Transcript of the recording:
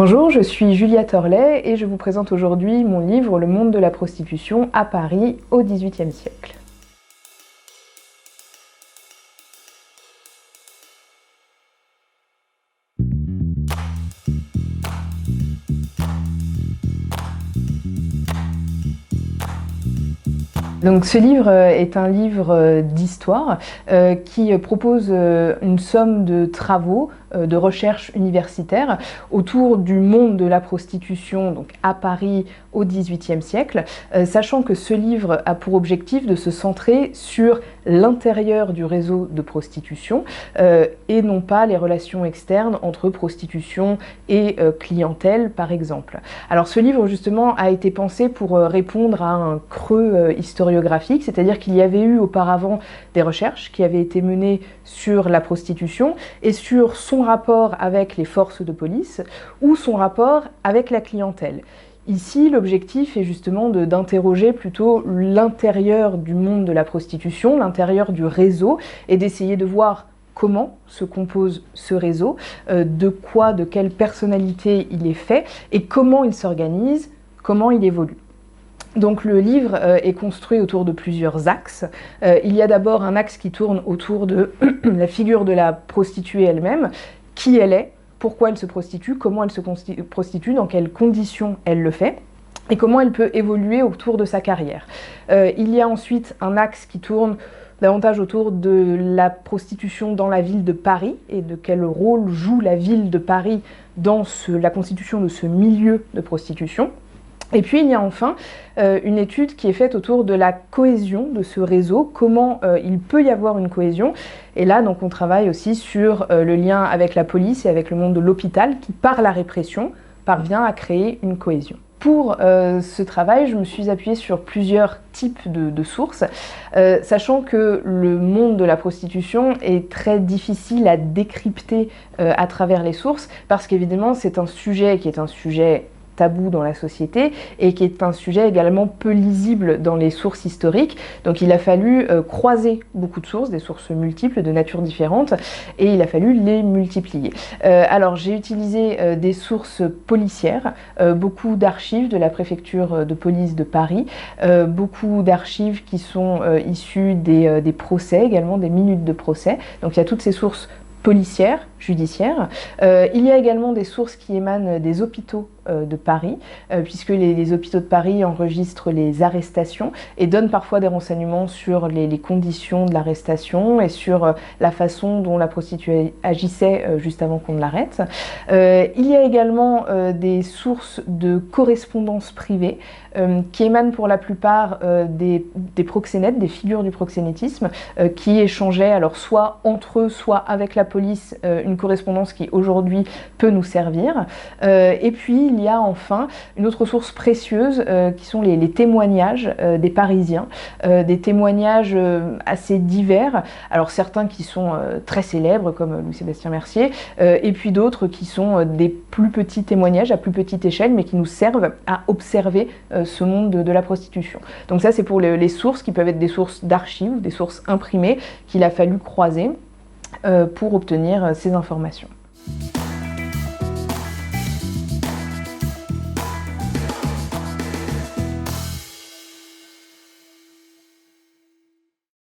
Bonjour, je suis Julia Torlet et je vous présente aujourd'hui mon livre Le monde de la prostitution à Paris au XVIIIe siècle. Donc ce livre est un livre d'histoire qui propose une somme de travaux de recherche universitaire autour du monde de la prostitution donc à Paris au XVIIIe siècle, sachant que ce livre a pour objectif de se centrer sur l'intérieur du réseau de prostitution et non pas les relations externes entre prostitution et clientèle par exemple. Alors ce livre justement a été pensé pour répondre à un creux historiographique, c'est-à-dire qu'il y avait eu auparavant des recherches qui avaient été menées sur la prostitution et sur son rapport avec les forces de police ou son rapport avec la clientèle. Ici, l'objectif est justement d'interroger plutôt l'intérieur du monde de la prostitution, l'intérieur du réseau, et d'essayer de voir comment se compose ce réseau, de quelle personnalité il est fait, et comment il s'organise, comment il évolue. Donc le livre est construit autour de plusieurs axes. Il y a d'abord un axe qui tourne autour de la figure de la prostituée elle-même, qui elle est, pourquoi elle se prostitue, comment elle se prostitue, dans quelles conditions elle le fait, et comment elle peut évoluer autour de sa carrière. Il y a ensuite un axe qui tourne davantage autour de la prostitution dans la ville de Paris et de quel rôle joue la ville de Paris dans la constitution de ce milieu de prostitution. Et puis il y a enfin une étude qui est faite autour de la cohésion de ce réseau, comment il peut y avoir une cohésion. Et là donc on travaille aussi sur le lien avec la police et avec le monde de l'hôpital qui, par la répression, parvient à créer une cohésion. Pour ce travail, je me suis appuyée sur plusieurs types de sources, sachant que le monde de la prostitution est très difficile à décrypter à travers les sources, parce qu'évidemment c'est un sujet qui est un sujet tabou dans la société et qui est un sujet également peu lisible dans les sources historiques. Donc il a fallu croiser beaucoup de sources, des sources multiples de nature différente, et il a fallu les multiplier. Alors j'ai utilisé des sources policières, beaucoup d'archives de la préfecture de police de Paris, beaucoup d'archives qui sont issues des procès également, des minutes de procès. Donc il y a toutes ces sources policières, judiciaires. Il y a également des sources qui émanent des hôpitaux de Paris, puisque les hôpitaux de Paris enregistrent les arrestations et donnent parfois des renseignements sur les conditions de l'arrestation et sur la façon dont la prostituée agissait juste avant qu'on ne l'arrête. Il y a également des sources de correspondance privée qui émanent pour la plupart des proxénètes, des figures du proxénétisme, qui échangeaient alors soit entre eux, soit avec la police, une correspondance qui aujourd'hui peut nous servir. Et puis il y a enfin une autre source précieuse qui sont les témoignages des Parisiens, des témoignages assez divers, alors certains qui sont très célèbres comme Louis-Sébastien Mercier, et puis d'autres qui sont des plus petits témoignages à plus petite échelle, mais qui nous servent à observer ce monde de la prostitution. Donc ça c'est pour les sources qui peuvent être des sources d'archives, des sources imprimées qu'il a fallu croiser pour obtenir ces informations.